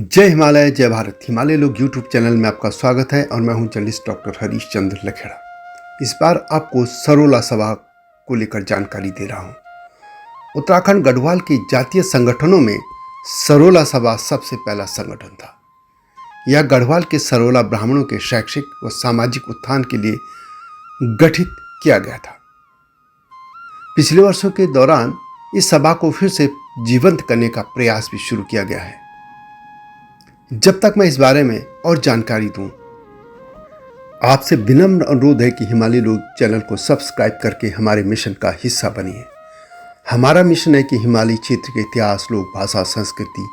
जय हिमालय जय भारत। हिमालय लोग यूट्यूब चैनल में आपका स्वागत है और मैं हूं जर्नलिस्ट डॉक्टर हरीश चंद्र लखेड़ा। इस बार आपको सरोला सभा को लेकर जानकारी दे रहा हूं। उत्तराखंड गढ़वाल के जातीय संगठनों में सरोला सभा सबसे पहला संगठन था। यह गढ़वाल के सरोला ब्राह्मणों के शैक्षिक व सामाजिक उत्थान के लिए गठित किया गया था। पिछले वर्षों के दौरान इस सभा को फिर से जीवंत करने का प्रयास भी शुरू किया गया है। जब तक मैं इस बारे में और जानकारी दूं, आपसे विनम्र अनुरोध है कि हिमालय लोग चैनल को सब्सक्राइब करके हमारे मिशन का हिस्सा बनिए। हमारा मिशन है कि हिमालय क्षेत्र के इतिहास, लोक भाषा, संस्कृति,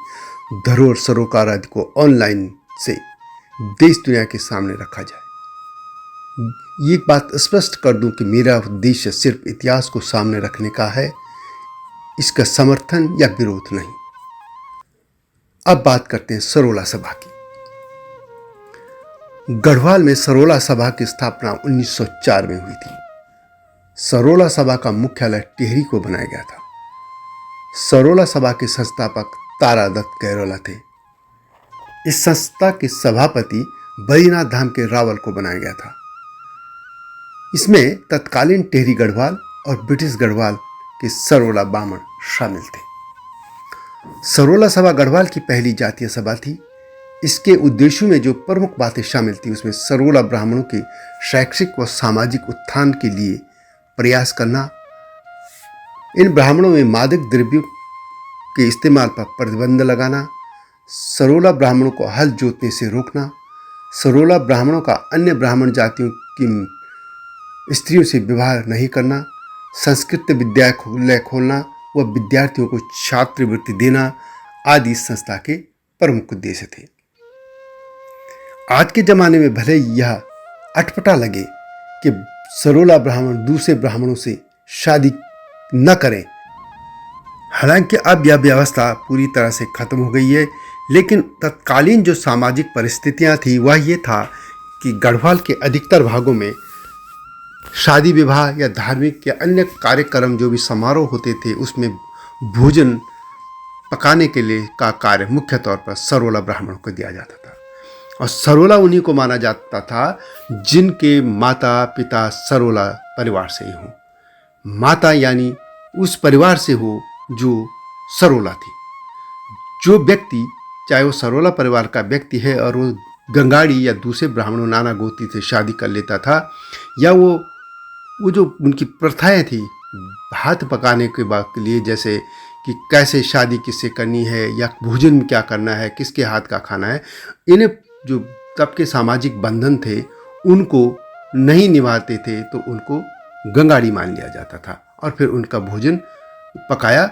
धरोहर, सरोकार आदि को ऑनलाइन से देश दुनिया के सामने रखा जाए। ये बात स्पष्ट कर दूं कि मेरा उद्देश्य सिर्फ इतिहास को सामने रखने का है, इसका समर्थन या विरोध नहीं। अब बात करते हैं सरोला सभा की। गढ़वाल में सरोला सभा की स्थापना 1904 में हुई थी। सरोला सभा का मुख्यालय टिहरी को बनाया गया था। सरोला सभा के संस्थापक तारादत्त गैरोला थे। इस संस्था के सभापति बद्रीनाथ धाम के रावल को बनाया गया था। इसमें तत्कालीन टिहरी गढ़वाल और ब्रिटिश गढ़वाल के सरोला ब्राह्मण शामिल थे। सरोला सभा गढ़वाल की पहली जातीय सभा थी। इसके उद्देश्यों में जो प्रमुख बातें शामिल थी, उसमें सरोला ब्राह्मणों के शैक्षिक व सामाजिक उत्थान के लिए प्रयास करना, इन ब्राह्मणों में मादक द्रव्यों के इस्तेमाल पर प्रतिबंध लगाना, सरोला ब्राह्मणों को हल जोतने से रोकना, सरोला ब्राह्मणों का अन्य ब्राह्मण जातियों की स्त्रियों से विवाह नहीं करना, संस्कृत विद्यालय खोलना व विद्यार्थियों को छात्रवृत्ति देना आदि इस संस्था के प्रमुख उद्देश्य थे। आज के जमाने में भले यह अटपटा लगे कि सरोला ब्राह्मण दूसरे ब्राह्मणों से शादी न करें, हालांकि अब यह व्यवस्था पूरी तरह से खत्म हो गई है, लेकिन तत्कालीन जो सामाजिक परिस्थितियां थी वह ये था कि गढ़वाल के अधिकतर भागों में शादी विवाह या धार्मिक या अन्य कार्यक्रम जो भी समारोह होते थे, उसमें भोजन पकाने के लिए का कार्य मुख्य तौर पर सरोला ब्राह्मणों को दिया जाता था। और सरोला उन्हीं को माना जाता था जिनके माता पिता सरोला परिवार से ही हों। माता यानी उस परिवार से हो जो सरोला थी। जो व्यक्ति, चाहे वो सरोला परिवार का व्यक्ति है और वो गंगाड़ी या दूसरे ब्राह्मणों नाना गोत्री से शादी कर लेता था, या वो जो उनकी प्रथाएं थी हाथ पकाने के बाद के लिए, जैसे कि कैसे शादी किससे करनी है या भोजन में क्या करना है, किसके हाथ का खाना है, इन्हें जो तब के सामाजिक बंधन थे उनको नहीं निभाते थे तो उनको गंगाड़ी मान लिया जाता था और फिर उनका भोजन पकाया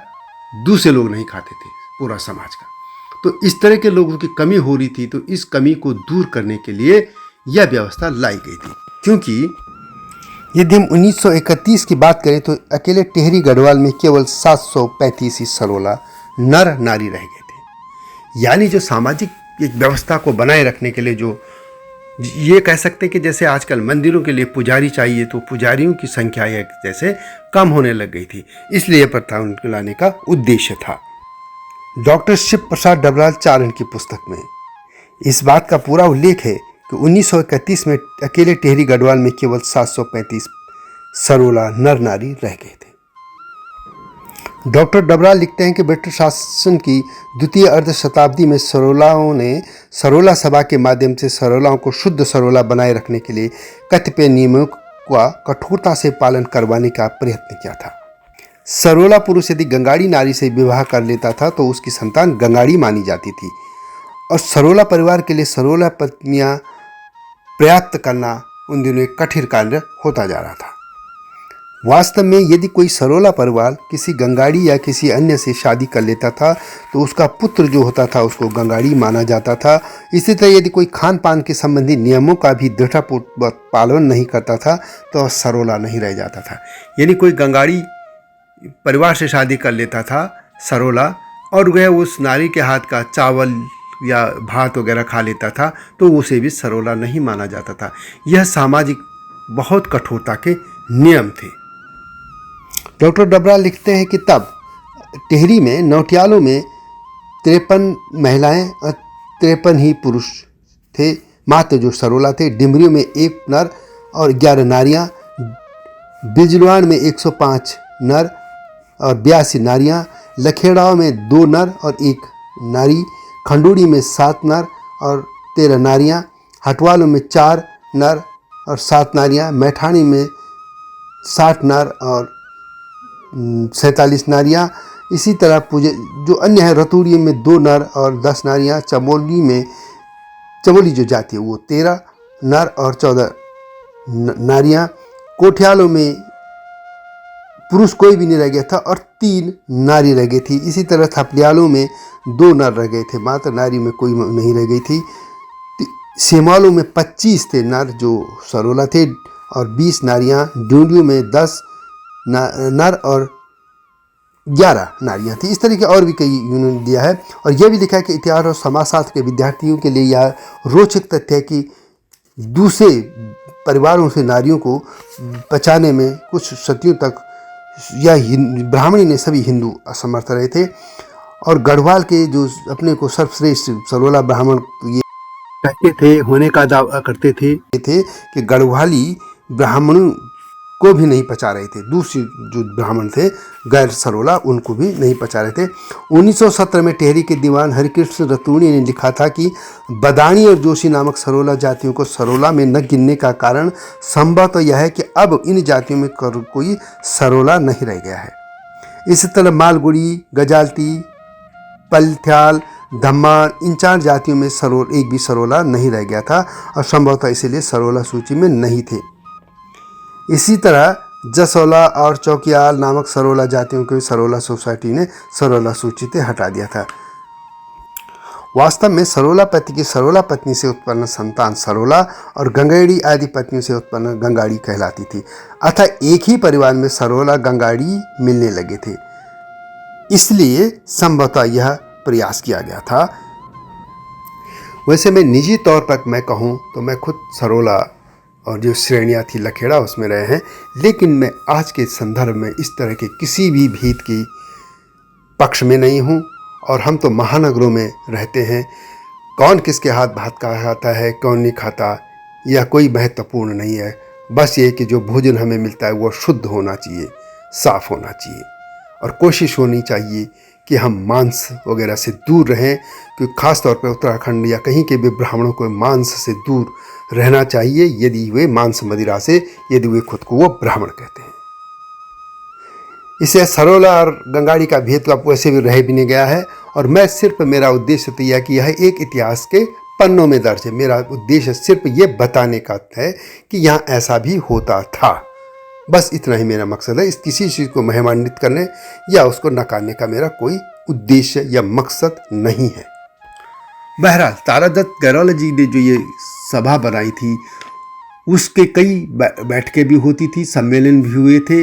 दूसरे लोग नहीं खाते थे, पूरा समाज का। तो इस तरह के लोगों की कमी हो रही थी, तो इस कमी को दूर करने के लिए यह व्यवस्था लाई गई थी। क्योंकि यदि हम 1931 की बात करें तो अकेले टिहरी गढ़वाल में केवल 735 ही सरोला नर नारी रह गए थे। यानी जो सामाजिक एक व्यवस्था को बनाए रखने के लिए, जो ये कह सकते हैं कि जैसे आजकल मंदिरों के लिए पुजारी चाहिए, तो पुजारियों की संख्या एक जैसे कम होने लग गई थी, इसलिए यह प्रथा उनको लाने का उद्देश्य था। डॉक्टर शिव प्रसाद डबराल चारण की पुस्तक में इस बात का पूरा उल्लेख है कि 1931 में अकेले टिहरी गढ़वाल में केवल 735 सरोला नर नारी रह गए थे। डॉक्टर डबराल लिखते हैं कि ब्रिटिश शासन की द्वितीय अर्ध शताब्दी में सरोलाओं ने सरोला सभा के माध्यम से सरोलाओं को शुद्ध सरोला बनाए रखने के लिए कतिपय नियमों का कठोरता से पालन करवाने का प्रयत्न किया था। सरोला पुरुष यदि गंगाड़ी नारी से विवाह कर लेता था तो उसकी संतान गंगाड़ी मानी जाती थी, और सरोला परिवार के लिए सरोला पत्नियां प्राप्त करना उन दिनों एक कठिन कार्य होता जा रहा था। वास्तव में यदि कोई सरोला परिवार किसी गंगाड़ी या किसी अन्य से शादी कर लेता था तो उसका पुत्र जो होता था उसको गंगाड़ी माना जाता था। इसी तरह यदि कोई खान पान के संबंधी नियमों का भी दृढ़तापूर्वक पालन नहीं करता था तो सरोला नहीं रह जाता था। यानी कोई गंगाड़ी परिवार से शादी कर लेता था सरोला, और वह उस नारी के हाथ का चावल या भात वगैरह खा लेता था तो उसे भी सरोला नहीं माना जाता था। यह सामाजिक बहुत कठोरता के नियम थे। डॉक्टर डबराल लिखते हैं कि तब टिहरी में नौटियालों में 53 महिलाएं और 53 ही पुरुष थे मात्र जो सरोला थे। डिमरियों में 1 नर और 11 नारियां, बिजलवाड़ में 105 नर और 82 नारियां, लखेड़ाओं में 2 नर और 1 नारी, खंडूड़ी में 7 नर और 13 नारियां, हटवालों में 4 नर और 7 नारियां, मैठाणी में 60 नर और 47 नारियां। इसी तरह जो अन्य है, रतूड़ी में 2 नर और 10 नारियां, चमोली जो जाति है वो 13 नर और 14 नारियां, कोठियालों में पुरुष कोई भी नहीं रह गया था और 3 नारी रह गई थी। इसी तरह थपलियालों में 2 नर रह गए थे, मात्र नारी में कोई नहीं रह गई थी। सेमालों में 25 थे नर जो सरोला थे और 20 नारियां, ड्यूंडियों में 10 नर और 11 नारियां थी। इस तरह के और भी कई इन्होंने दिया है। और यह भी लिखा है कि इतिहास और समाजशास्त्र के विद्यार्थियों के लिए यह रोचक तथ्य है कि दूसरे परिवारों से नारियों को बचाने में कुछ सदियों तक यह ब्राह्मणी ने सभी हिंदू असमर्थ रहे थे। और गढ़वाल के जो अपने को सर्वश्रेष्ठ सरोला ब्राह्मण ये कहते थे, होने का दावा करते थे कि गढ़वाली ब्राह्मणों को भी नहीं पचा रहे थे। दूसरे जो ब्राह्मण थे गैर सरोला उनको भी नहीं पचा रहे थे। 1917 में टेहरी के दीवान हरिकृष्ण रतूड़ी ने लिखा था कि बदाणी और जोशी नामक सरोला जातियों को सरोला में न गिनने का कारण संभव तो यह है कि अब इन जातियों में कोई सरोला नहीं रह गया है। इसी तरह मालगुड़ी, गजालती, पलथ्याल, धम्मा, इन 4 जातियों में एक भी सरोला नहीं रह गया था और संभवतः इसीलिए सरोला सूची में नहीं थे। इसी तरह जसोला और चौकियाल नामक सरोला जातियों को सरोला सोसाइटी ने सरोला सूची से हटा दिया था। वास्तव में सरोला पति की सरोला पत्नी से उत्पन्न संतान सरोला और गंगाड़ी आदि पत्नियों से उत्पन्न गंगाड़ी कहलाती थी। अतः एक ही परिवार में सरोला गंगाड़ी मिलने लगे थे, इसलिए संभवतः यह प्रयास किया गया था। वैसे मैं निजी तौर पर मैं कहूँ तो मैं खुद सरोला और जो श्रेणियाँ थी लखेड़ा उसमें रहे हैं, लेकिन मैं आज के संदर्भ में इस तरह के किसी भी भेद की पक्ष में नहीं हूँ। और हम तो महानगरों में रहते हैं, कौन किसके हाथ भात खाता है कौन नहीं खाता यह कोई महत्वपूर्ण नहीं है। बस ये कि जो भोजन हमें मिलता है वो शुद्ध होना चाहिए, साफ होना चाहिए और कोशिश होनी चाहिए कि हम मांस वगैरह से दूर रहें, क्योंकि खास तौर पर उत्तराखंड या कहीं के भी ब्राह्मणों को मांस से दूर रहना चाहिए यदि वे मांस मदिरा से, यदि वे खुद को वो ब्राह्मण कहते हैं। इसे सरोला और गंगाड़ी का भेद तो आपको वैसे भी रह भी नहीं गया है। और मैं सिर्फ, मेरा उद्देश्य तो यह कि यह एक इतिहास के पन्नों में दर्ज है। मेरा उद्देश्य सिर्फ ये बताने का है कि यहाँ ऐसा भी होता था। बस इतना ही मेरा मकसद है। इस किसी चीज़ को महिमान्वित करने या उसको नकारने का मेरा कोई उद्देश्य या मकसद नहीं है। बहरहाल तारादत्त गैरोला जी ने जो ये सभा बनाई थी उसके कई बैठकें भी होती थी, सम्मेलन भी हुए थे।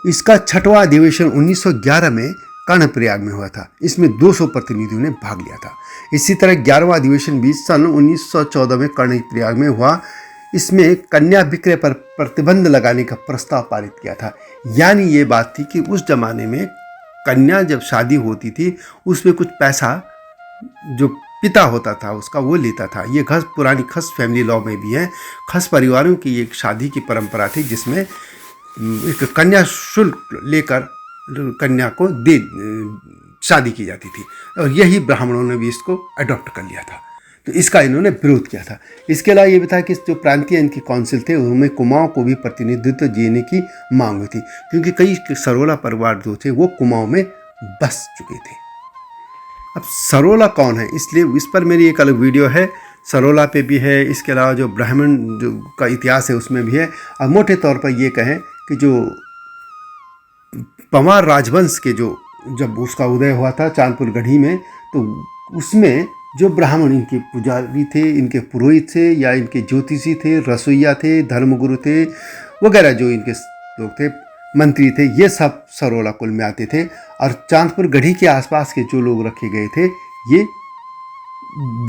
इसका 6वां अधिवेशन 1911 में कर्णप्रयाग में हुआ था। इसमें 200 प्रतिनिधियों ने भाग लिया था। इसी तरह 11वां अधिवेशन भी सन 1914 में कर्णप्रयाग में हुआ। इसमें कन्या विक्रय पर प्रतिबंध लगाने का प्रस्ताव पारित किया था। यानी ये बात थी कि उस जमाने में कन्या जब शादी होती थी उसमें कुछ पैसा जो पिता होता था उसका वो लेता था। ये पुरानी खस फैमिली लॉ में भी है। खस परिवारों की एक शादी की परंपरा थी जिसमें एक कन्या शुल्क लेकर कन्या को शादी की जाती थी और यही ब्राह्मणों ने भी इसको अडॉप्ट कर लिया था। तो इसका इन्होंने विरोध किया था। इसके अलावा ये भी था कि जो प्रांतीय इनकी काउंसिल थे उनमें कुमाऊं को भी प्रतिनिधित्व देने की मांग हुई थी, क्योंकि कई सरोला परिवार जो थे वो कुमाऊं में बस चुके थे। अब सरोला कौन है, इसलिए इस पर मेरी एक अलग वीडियो है, सरोला पे भी है। इसके अलावा जो ब्राह्मण जो का इतिहास है उसमें भी है। और मोटे तौर पर ये कहें कि जो पंवार राजवंश के जब उसका उदय हुआ था चांदपुर गढ़ी में, तो उसमें जो ब्राह्मण इनके पुजारी थे, इनके पुरोहित थे या इनके ज्योतिषी थे, रसोइया थे, धर्मगुरु थे वगैरह, जो इनके लोग थे, मंत्री थे, ये सब सरोला कुल में आते थे। और चांदपुर गढ़ी के आसपास के जो लोग रखे गए थे ये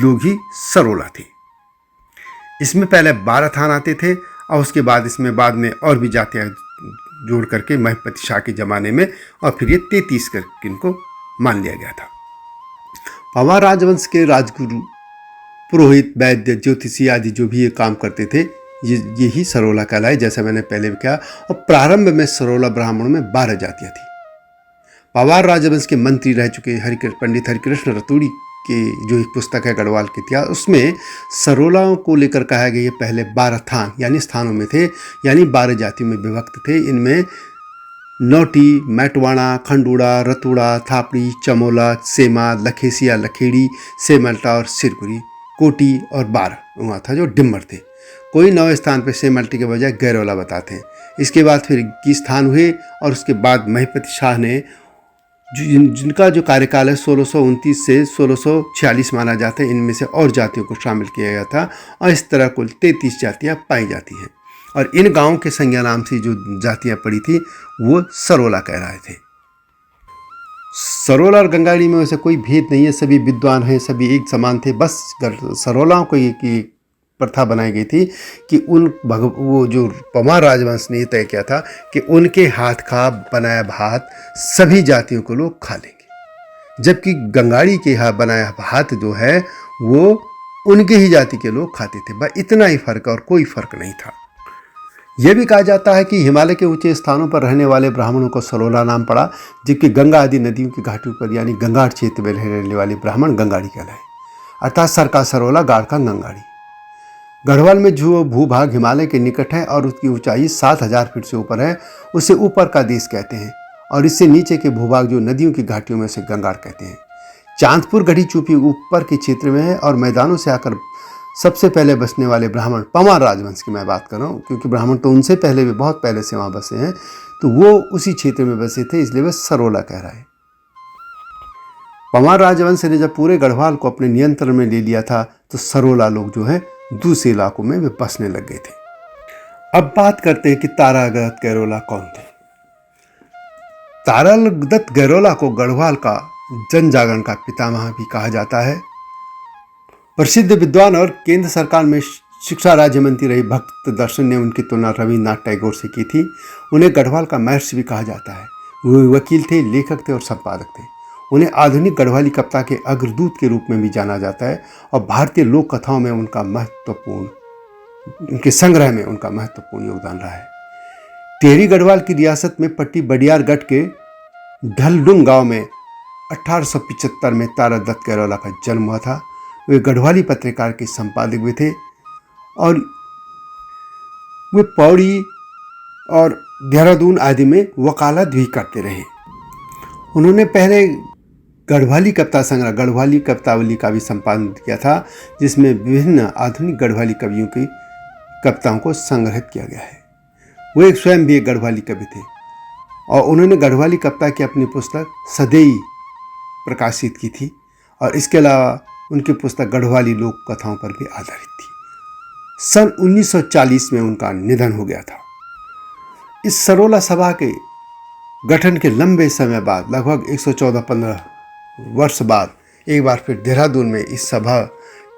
लोग ही सरोला थे। इसमें पहले 12 थान आते थे और उसके बाद इसमें बाद में और भी जातियाँ जोड़ करके महिपति शाह के ज़माने में और फिर ये 33 करके इनको मान लिया गया था। पंवार राजवंश के राजगुरु पुरोहित, वैद्य, ज्योतिषी आदि जो भी ये काम करते थे, यही सरोला कहलाए, जैसा मैंने पहले भी कहा। और प्रारंभ में सरोला ब्राह्मणों में 12 जातियां थी। पवार राजवंश के मंत्री रह चुके पंडित हरिकृष्ण रतूड़ी के जो एक पुस्तक है गढ़वाल के इतिहास, उसमें सरोलाओं को लेकर कहा गया ये पहले 12 थान यानी स्थानों में थे, यानी 12 जातियों में विभक्त थे। इनमें नौटी, मैटवाड़ा, खंडूड़ा, रतूड़ा, थापड़ी, चमोला, सेमा, लखेसिया, लखेड़ी, सेमल्टा और सिरपुरी, कोटी और बार वहाँ था जो डिम्मर थे। कोई 9वें स्थान पर सेमल्टी के बजाय गैरोला बताते हैं। इसके बाद फिर 21 स्थान हुए और उसके बाद महिपति शाह ने जिनका जो कार्यकाल है 1629 से 1646 माना जाता है, इनमें से और जातियों को शामिल किया गया था और इस तरह कुल 33 जातियाँ पाई जाती हैं। और इन गांवों के संज्ञा नाम से जो जातियाँ पड़ी थी वो सरोला कह रहे थे। सरोला और गंगाड़ी में वैसे कोई भेद नहीं है, सभी विद्वान हैं, सभी एक समान थे। बस सरोलाओं को एक प्रथा बनाई गई थी कि वो जो पवार राजवंश ने तय किया था कि उनके हाथ का बनाया भात सभी जातियों को लोग खा लेंगे, जबकि गंगाड़ी के हाथ बनाया भात जो है वो उनके ही जाति के लोग खाते थे। बस इतना ही फर्क और कोई फर्क नहीं था। यह भी कहा जाता है कि हिमालय के ऊंचे स्थानों पर रहने वाले ब्राह्मणों को सरोला नाम पड़ा, जबकि गंगा आदि नदियों की घाटियों पर यानी गंगाड़ क्षेत्र में रहने वाले ब्राह्मण गंगाड़ी कहलाए, अर्थात सर का सरोला, गाढ़ का गंगाड़ी। गढ़वाल में जो भूभाग हिमालय के निकट है और उसकी ऊंचाई 7000 फीट से ऊपर है, उसे ऊपर का देश कहते हैं, और इससे नीचे के भूभाग जो नदियों की घाटियों में से गंगाड़ कहते हैं। चांदपुर गढ़ी चूपी ऊपर के क्षेत्र में है और मैदानों से आकर सबसे पहले बसने वाले ब्राह्मण पवार राजवंश की मैं बात कर रहा हूँ, क्योंकि ब्राह्मण तो उनसे पहले भी बहुत पहले से वहाँ बसे हैं, तो वो उसी क्षेत्र में बसे थे, इसलिए वे सरोला कह रहा है। पवार राजवंश ने जब पूरे गढ़वाल को अपने नियंत्रण में ले लिया था तो सरोला लोग जो है दूसरे इलाकों में वे बसने लग गए थे। अब बात करते हैं कि तारादत्त गैरोला कौन थे। तारादत्त गैरोला को गढ़वाल का जन जागरण का पितामह भी कहा जाता है। प्रसिद्ध विद्वान और केंद्र सरकार में शिक्षा राज्य मंत्री रही भक्त दर्शन ने उनकी तुलना रविन्द्रनाथ टैगोर से की थी। उन्हें गढ़वाल का महर्षि भी कहा जाता है। वो वकील थे, लेखक थे और संपादक थे। उन्हें आधुनिक गढ़वाली कविता के अग्रदूत के रूप में भी जाना जाता है और भारतीय लोक कथाओं में उनके संग्रह में उनका महत्वपूर्ण योगदान रहा है। टेहरी गढ़वाल की रियासत में पट्टी बडियार गढ़ के ढलडुंग गांव में 1875 में तारादत्त गैरोला का जन्म हुआ था। वे गढ़वाली पत्रिका के संपादक भी थे और वे पौड़ी और देहरादून आदि में वकालत भी करते रहे। उन्होंने पहले गढ़वाली कविता संग्रह गढ़वाली कवितावली का भी संपादन किया था, जिसमें विभिन्न आधुनिक गढ़वाली कवियों की कविताओं को संग्रहित किया गया है। वो एक स्वयं भी एक गढ़वाली कवि थे और उन्होंने गढ़वाली कविता की अपनी पुस्तक सदैई प्रकाशित की थी और इसके अलावा उनकी पुस्तक गढ़वाली लोक कथाओं पर भी आधारित थी। सन 1940 में उनका निधन हो गया था। इस सरोला सभा के गठन के लंबे समय बाद, लगभग 114-15 वर्ष बाद, एक बार फिर देहरादून में इस सभा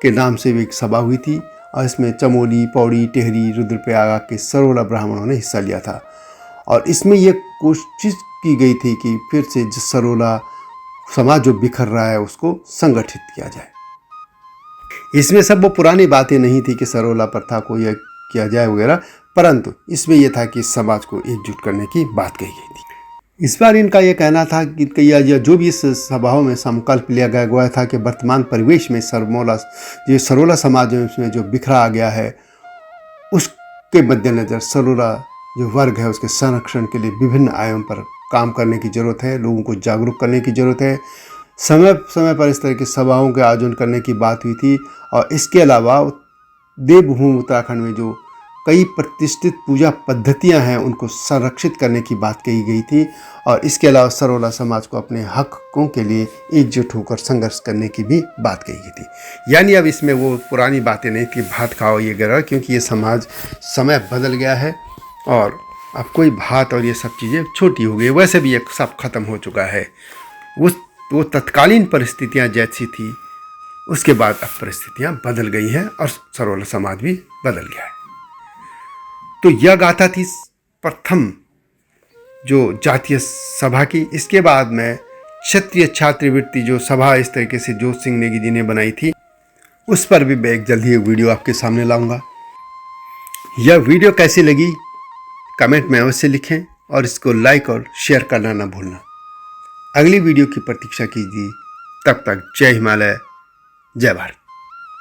के नाम से भी एक सभा हुई थी और इसमें चमोली, पौड़ी, टेहरी, रुद्रप्रयाग के सरोला ब्राह्मणों ने हिस्सा लिया था। और इसमें यह कोशिश की गई थी कि फिर से जिस सरोला समाज जो बिखर रहा है उसको संगठित किया जाए। इसमें सब वो पुरानी बातें नहीं थी कि सरोला प्रथा को यह किया जाए वगैरह, परंतु इसमें यह था कि समाज को एकजुट करने की बात कही गई थी। इस बार इनका यह कहना था कि जो भी इस सभाओं में संकल्प लिया गया था कि वर्तमान परिवेश में सरोला समाज में जो बिखरा आ गया है उसके मद्देनजर सरोला जो वर्ग है उसके संरक्षण के लिए विभिन्न आयाम पर काम करने की जरूरत है, लोगों को जागरूक करने की जरूरत है। समय समय पर इस तरह की सभाओं के आयोजन करने की बात हुई थी और इसके अलावा देवभूमि उत्तराखंड में जो कई प्रतिष्ठित पूजा पद्धतियां हैं उनको संरक्षित करने की बात कही गई थी और इसके अलावा सरोला समाज को अपने हकों के लिए एकजुट होकर संघर्ष करने की भी बात कही गई थी। यानी अब इसमें वो पुरानी बातें नहीं कि भात खाओ ये गिरा, क्योंकि ये समाज समय बदल गया है और अब कोई भात और ये सब चीज़ें छोटी हो गई। वैसे भी ये सब खत्म हो चुका है। वो तत्कालीन परिस्थितियाँ जैसी थी उसके बाद अब परिस्थितियाँ बदल गई हैं और सरोला समाज भी बदल गया है। तो यह गाथा थी प्रथम जो जातीय सभा की। इसके बाद में क्षत्रिय छात्रवृत्ति जो सभा इस तरीके से जोत सिंह नेगी जी ने बनाई थी उस पर भी मैं एक जल्दी एक वीडियो आपके सामने लाऊंगा। यह वीडियो कैसी लगी कमेंट में अवश्य लिखें और इसको लाइक और शेयर करना ना भूलना। अगली वीडियो की प्रतीक्षा कीजिए। तब तक जय हिमालय, जय भारत।